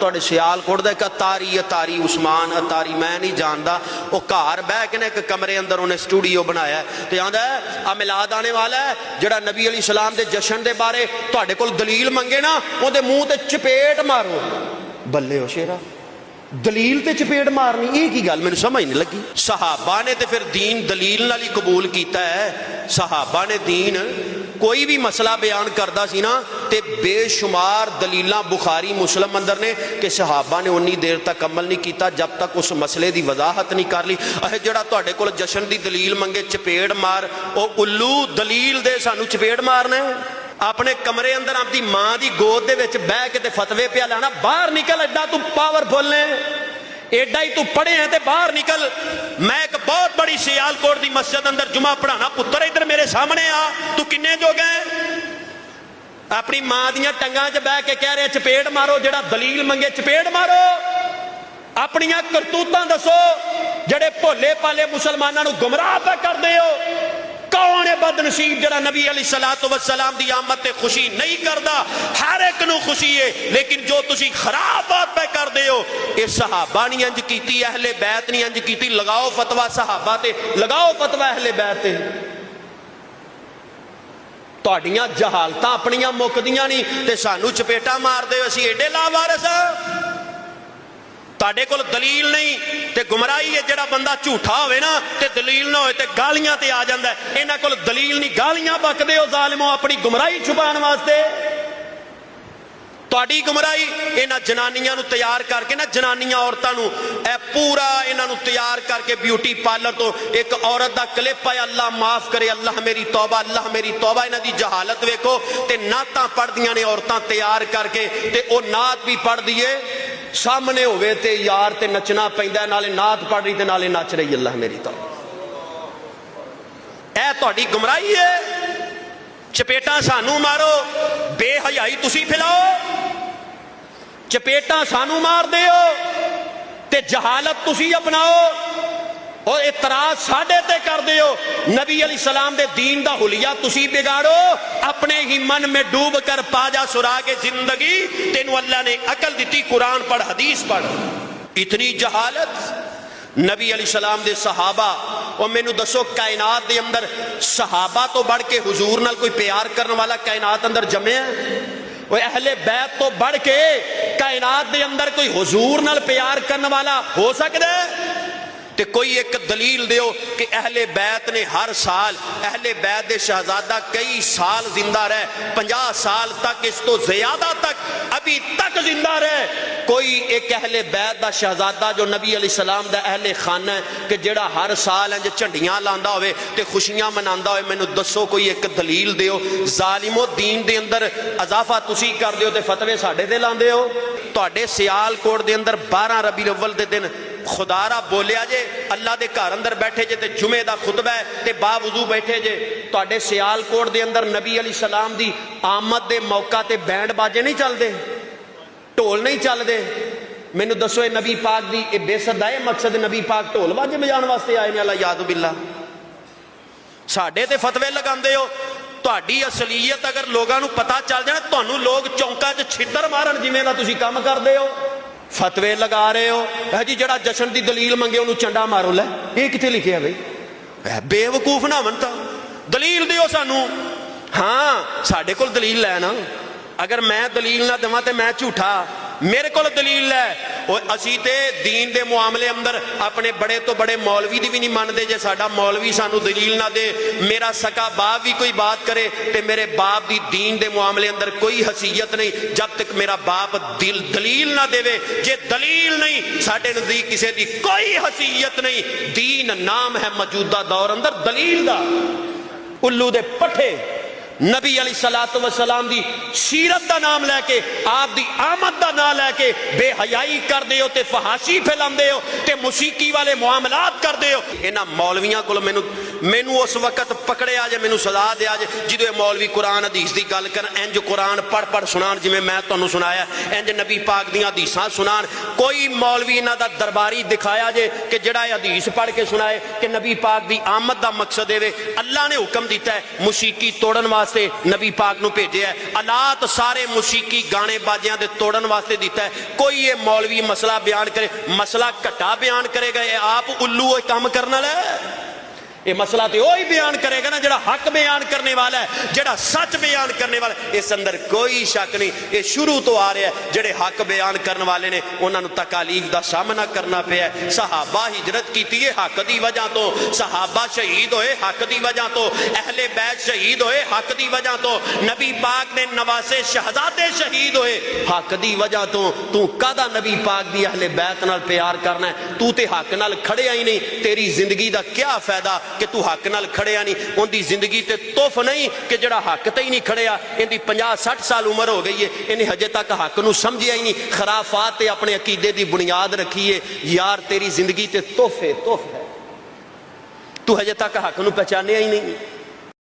तुहाडे सियालकोट दा एक अतारी उस्मान अतारी मैं नहीं जानदा, वो घर बह के एक कमरे अंदर उन्हें स्टूडियो बनाया ते आंदा आ मिलाद आने वाला है, जिहड़ा नबी अलैहि सलाम दे जश्न दे बारे तुहाडे कोल दलील मंगे ना उहदे मूँह ते चपेट मारो। बल्ले हो शेरा, दलील ते चपेट मारनी, ये की गल मैनूं समझ नहीं लगी। सहाबा ने तो फिर दीन दलील नाल ही कबूल किया है। सहाबा ने दीन कोई भी मसला बयान करता सी ना ते बेशुमार दलील बुखारी मुस्लिम अंदर ने कि सहाबा ने उन्नी देर तक अमल नहीं किया जब तक उस मसले की वजाहत नहीं कर ली। अह जिहड़ा तुहाडे कोल जश्न की दलील मंगे चपेट मार, वो उल्लू दलील दे सानू चपेट मारना है। अपने कमरे अंदर अपनी मां की गोद दे विच बह के ते फतवे पिया लाना, बाहर निकल, एडा तू पावरफुल है, एडा ही तू पढ़े है ते बाहर निकल। मैं एक बहुत बड़ी सियालकोट की मस्जिद अंदर जुमा पढ़ाना, पुत्र इधर मेरे सामने आ, तू किन्ने जोग है? अपनी मां दियां टंगां च बह के कह रहे चपेट मारो, जिहड़ा दलील मंगे चपेट मारो। अपनियां करतूतां दसो, जिहड़े भोले भाले मुसलमानां नूं गुमराह पे करदे हो। कौन है बदनसीब जिहड़ा नबी अलैहिस्सलातु वस्सलाम दी आमद ते खुशी नहीं करदा? हर एक नूं खुशी है, लेकिन जो तुसी खराब बात पे करदे हो, ये सहाबा नहीं इंज कीती, अहले बैत नहीं इंज कीती। लगाओ फतवा सहाबा ते, लगाओ फतवा अहले बैत ते। तुहाडियां जहालतां अपनियां मुकदियां नहीं ते सानू चपेटा मारदे हो, असीं एडे लावारस हां। तुहाडे कोल दलील नहीं ते गुमराही है। जिहड़ा बंदा झूठा होवे ना ते दलील ना होए ते गालियां ते आ जांदा है। इन्हां कोल दलील नहीं, गालियां बकदे हो जालिमो अपनी गुमराही छुपाउण वास्ते। तुहाडी गुमराही इन्हां जनानियां नूं तैयार करके ना, जनानियां औरतां नूं ए पूरा इन्हां नूं तैयार करके ब्यूटी पार्लर तो एक औरत दा क्लिप है, अल्लाह माफ करे, अल्लाह मेरी तौबा, अल्लाह मेरी तौबा। इन्हां दी जहालत वेखो ते नातां पढ़दियां ने औरतां तैयार करके ते ओ नात भी पढ़ दिए सामने होवे ते यार ते नचना पैंदा, नाले नात पढ़ रही ते नाले नच रही, अल्लाह मेरी तौबा। ए तुहाडी गुमराही है। चपेटा सानू मारो, बेहयाई तुसी फैलाओ, चपेटा सानू मार दे हो ते जहालत तुसी अपनाओ और इतराज साडे ते कर दे हो। नबी अलैहिस्सलाम दे दीन दा हुलिया तुसी बिगाड़ो, अपने ही मन में डूब कर पा जा सुरागे जिंदगी। तेनू अल्लाह ने अकल दी, कुरान पढ़, हदीस पढ़। इतनी जहालत। नबी अलैहिस्सलाम दे सहाबा, और मैनू दसो कायनात दे अंदर सहाबा तो बढ़ के हुजूर नाल कोई प्यार करने वाला कायनात अंदर जमे है? वो अहले बैत तो बढ़ के कायनात दे अंदर कोई हुजूर नाल प्यार करने वाला हो सकता है? ते कोई एक दलील दियो कि अहले बैत ने हर साल, अहले बैत दे शहजादा कई साल जिंदा रहे, 50 साल तक, इस तो ज्यादा तक, अभी तक जिंदा रहे। कोई एक अहले बैत दा शहजादा जो नबी अलैहिस्सलाम दा अहले खाना है कि जेड़ा हर साल इंज झंडियां लांदा होवे ते खुशियां मनांदा होवे? मैनू दसो कोई एक दलील दियो। जालिमो, दीन दे अंदर इजाफा तुसी कर दियो ते फतवे साडे ते लांदे हो। तुहाडे सियालकोट दे अंदर 12 रबीउल अव्वल दे दिन खुदारा बोलिया जे, अल्लाह दे घर अंदर बैठे जे ते जुमे दा खुतबा है ते बावजू बैठे जे। तुहाडे सियालकोट दे अंदर नबी अलैहिस्सलाम दी आमद दे मौका ते बैंड बाजे नहीं चलदे, ढोल नहीं चलदे। मैनू दसो, ये नबी पाक दी ये बेसद है मकसद? नबी पाक ढोल बाजे बजाने वास्ते आए ने? अल्लाह याद बिल्ला। साडे ते फतवे लगांदे हो। तुहाडी असलीयत अगर लोगों को पता चल जाए, तुहानू लोग चौंका च छितर मारन जिवें दा तुसीं काम करदे हो। फतवे लगा रहे हो है जी, जड़ा जश्न की दलील मंगे उन्होंने चंडा मारो। लै ये कितने लिखे है भाई? बेवकूफ ना मन, दलील दियो सानू। हाँ, साडे कोल दलील लै ना। अगर मैं दलील ना देवां तो मैं झूठा, मेरे को दलील है। और असी ते दीन दे मुआमले अंदर अपने बड़े तो बड़े मौलवी दी भी नहीं मानते। जे साडा मौलवी सानू दलील ना दे, मेरा सका बाप भी कोई बात करे तो मेरे बाप दी दीन दे मुआमले अंदर कोई हसीयत नहीं जब तक मेरा बाप दलील ना देवे। जे दलील नहीं, साडे नजदीक किसी दी कोई हसीयत नहीं। दीन नाम है मौजूदा दौर अंदर दलील दा। उल्लू दे पट्ठे नबी अलैहिस्सलातु वस्सलाम दी सीरत दा नाम लैके, आप दी आमद दा नाम लैके बेहयाई करदे हो ते फहाशी फैलांदे हो ते मुसीकी वाले मुआमलात करदे हो। इन्हां मौलवियां कोल मैनू मैनू उस वक्त पकड़िया जे, मैनू सजा दिया जे जो मौलवी कुरान हदीस की गल कर, इंज कुरान पढ़ पढ़ सुनान जिवें मैं तुहानूं सुनाया, इंज नबी पाक दी हदीसां सुनान। कोई मौलवी इन्हां दा दरबारी दिखाया जे कि जिहड़ा हदीस पढ़ के सुनाए कि नबी पाक दी आमद दा मकसद है अल्लाह ने हुक्म दिता है मुसीकी तोड़न वास्ते नबी पाक नूं भेजिया है, आलात सारे मुसीकी गाने बाजियां दे तोड़न वास्ते दिता है। कोई ये मौलवी मसला बयान करे, मसला घटा बयान करेगा, ये आप उल्लू काम करने वाला है। ये मसला तो वही बयान करेगा ना जड़ा हक बयान करने वाला है, जड़ा सच बयान करने वाला है। इस अंदर कोई शक नहीं, ये शुरू तो आ रहा है जड़े हक बयान करने वाले ने उन्होंने तकालीफ का सामना करना पिया। सहाबा हिजरत की हक की वजह तो, सहाबा शहीद होए हक की वजह तो, अहले बैत शहीद होए हक की वजह तो, नबी पाक ने नवासे शहजादे शहीद होए हक की वजह तो। तू कादा नबी पाक की अहले बैत नाल प्यार करना है? तू ते हक नाल खड़िया ही नहीं, तेरी जिंदगी का क्या फायदा कि तू हक नाल खड़िया नहीं? उनकी जिंदगी ते तुफ नहीं कि जड़ा हक ते ही नहीं खड़िया। इनकी 50-60 साल उम्र हो गई है, इन्हें हजे तक हक नूं समझिया ही नहीं, खराफात ते अपने अकीदे की बुनियाद रखी है। यार तेरी जिंदगी ते तुफ है, तुफ है, तू हजे तक हक नूं पहचानिया ही नहीं।